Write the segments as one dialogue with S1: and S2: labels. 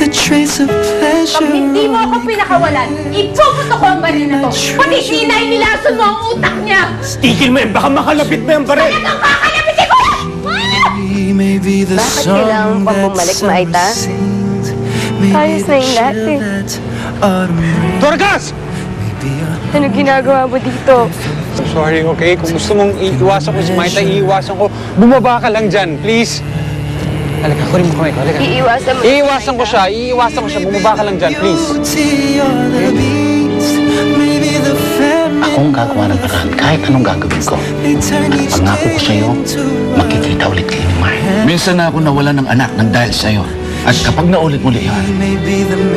S1: a trace of pleasure.
S2: Pag hindi mo ako pinakawalan, ipuputo ko ang baril na to. Pati sinay nilason mo ang utak niya.
S3: Tigil mo yan, baka makalapit mo yung baril.
S2: Talagang kakalapitin ko!
S1: Maybe the
S4: Bakit
S1: song
S4: kailangan pang bumalik, Maita? Ayos na yung lahat eh.
S3: Dorcas!
S4: Ano ginagawa mo dito?
S5: I'm sorry, okay? Kung gusto mong iiwasan ko si Maita, iiwasan ko. Bumaba ka lang dyan, please. Halika, kunin mo kamay ko. Halika.
S4: Iiwasan mo.
S5: Iiwasan ko siya. Bumaba ka lang dyan, please.
S6: Akong gagawa ng paraan kahit anong gagawin ko. At pangako ko sa'yo, makikita ulit kayo ni Mark. Minsan na ako nawala ng anak ng dahil sa'yo. At kapag naulit muli yun,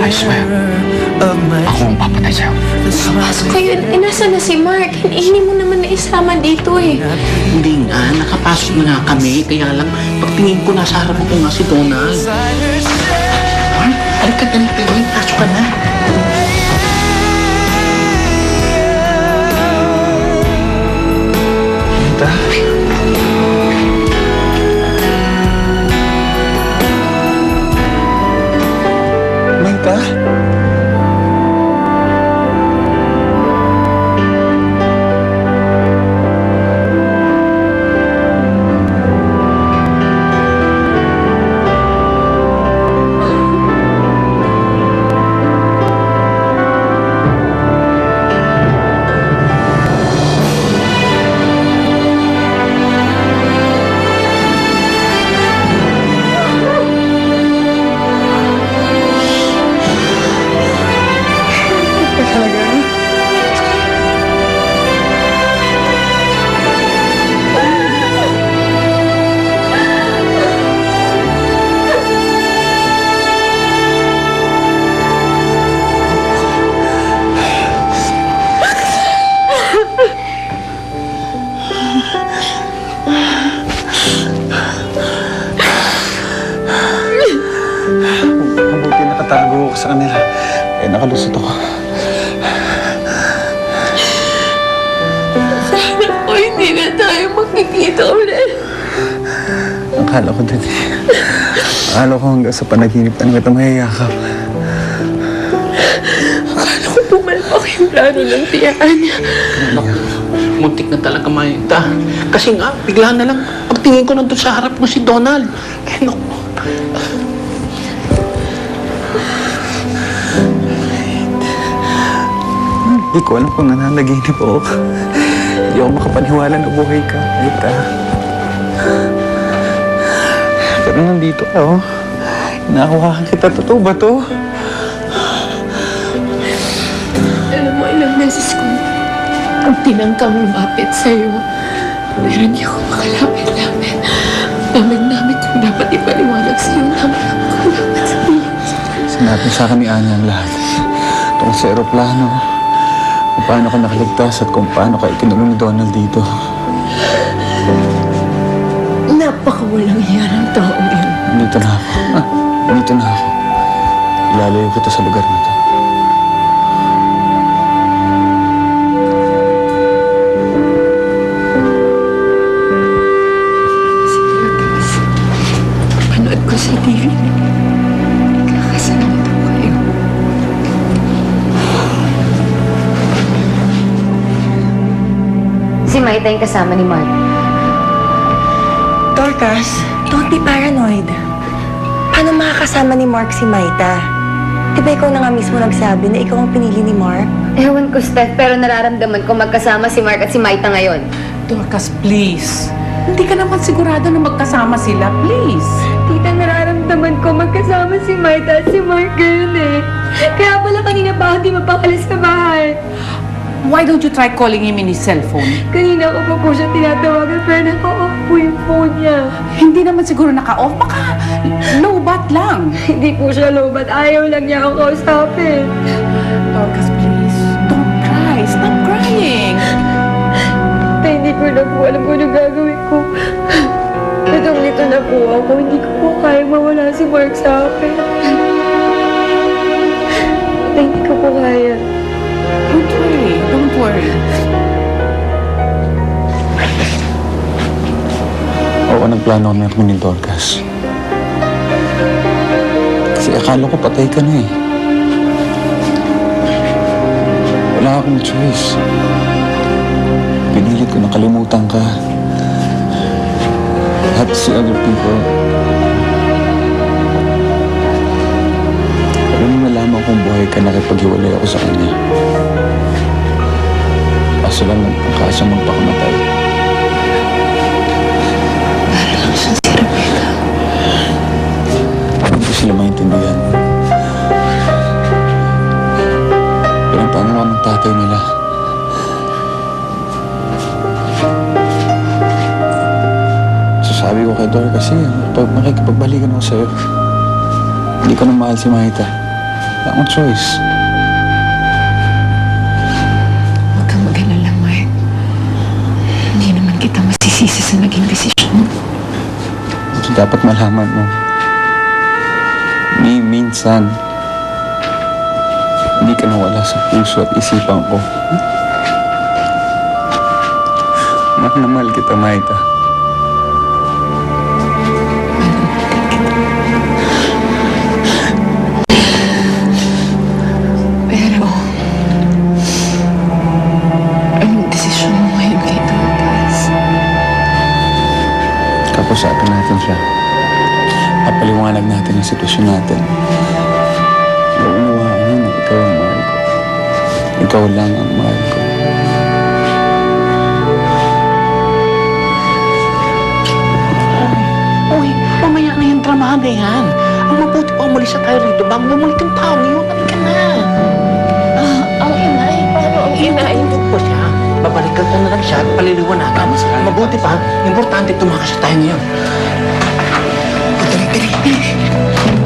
S6: I swear, ako ang papatay sa'yo.
S7: Pasok kayo. Inasa na si Mark. Hindi mo naman naisama dito eh.
S6: Hindi nga, nakapasok na nga kami. Kaya lang, pagtingin ko nasa harap ko nga si Donald. Mark, halika ganito yun. Pasok ka na.
S5: Maita? Mabuti nakatago ako sa kanila. Eh, nakalusot ako.
S7: Sana po hindi na tayo makikita ulit.
S5: Akala ko din eh. Akala ko hanggang sa panaginip na kita mayayakap.
S7: Akala ko pumalpak yung plano ng tiyaan niya.
S6: Naku, muntik na talaga Maita. Kasi nga, bigla na lang, pagtingin ko nandun sa harap mo si Donald. Eh, naku.
S5: Hindi ko alam kung nananaginip ako. Hindi ako makapaniwala na buhay ka, Maita. Pero nandito ka, oh. Inahawakan kita. Totoo ba to?
S7: Alam mo, ilang beses ko ang tinangkang lumapit sa'yo. Pero hindi ako makalapit-lapit. Damig-damig kung dapat ipaliwanag sa'yo. Damig kung dapat sabihin.
S5: Sinabi sa akin ni Anya ang lahat. Tungkol sa aeroplano. Kung paano ka nakaligtas at kung paano ka ikinulong ni Donald dito.
S7: Napakawalang hiyan ang taong yun.
S5: Nandito na ako. Nandito na ako. Ilalayo kita sa lugar na to.
S7: Panood ko sa TV. Nagkakasalamat ako kayo.
S4: Si Maita yung kasama ni Mark.
S8: Dorcas, don't be paranoid. Paano makakasama ni Mark si Maita? Di ba ikaw na nga mismo nagsabi na ikaw ang pinili ni Mark?
S4: Ewan ko, Steph, pero nararamdaman ko magkasama si Mark at si Maita ngayon.
S2: Dorcas, please. Hindi ka naman sigurado na magkasama sila. Please.
S7: Tita, nararamdaman ko magkasama si Maita at si Mark ngayon eh. Kaya pala kanina pa ako di mapakalis sa bahay.
S2: Why don't you try calling him in his cellphone?
S7: Kanina ko pa po siya tinatawagan pero naka-off po yung phone niya.
S2: Hindi naman siguro naka-off. Baka low-bat lang.
S7: Hindi po siya low, but ayaw lang niya ako kausapin.
S2: Dorcas, please. Don't cry. Stop crying.
S7: Tay, hindi ko na po alam kung ano gagawin ko. Litong-lito na po ako. Hindi ko po kaya mawala si Mark sa akin. Tay, hindi ko po kaya.
S2: Don't worry. Don't worry.
S5: Oo, nagplano kami ni Dorcas. Kasi Kasi akala ko patay ka na eh. Wala akong choice. Pinilit ko nakalimutan ka. At si other people. Pero nung nalaman kong buhay ka, nakipaghiwalay ako sa kanya. Kaso lang nagpangkasa magpakamatay.
S7: Para lang siyang si Rebecca.
S5: Hindi ko sila maintindihan. Pinagpaano ako ng tatay nila. Sabi ko kay Dor kasi pag makikipagbalikan ako sa'yo, hindi ko na mahal si Maita. Wala akong choice.
S7: Huwag kang mag-alala, Mark. Hindi naman kita masisisi sa naging desisyon mo.
S5: Ito dapat malaman mo. Minsan, hindi ka nawala sa puso at isipan ko. Mahal na mahal kita, Maita.
S7: Pero, anong desisyon mo ngayon kay Dorcas?
S5: Kapusapin natin siya. Papaliwanag natin ang sitwasyon natin. Maunawaan niya na ikaw ang mahal ko. Ikaw lang ang mahal ko.
S6: Uy, mamaya na yung dramahan na yan. Ang mabuti pa umalis na tayo rito bago bumalik yung tao ngayon. Halika na.
S7: Ang inay? Paano ang inay?
S6: Tutulog pa siya. Babalikan ko na lang siya at paliliwanagan. Mabuti pa, importante tumakas tayo ngayon. Dali.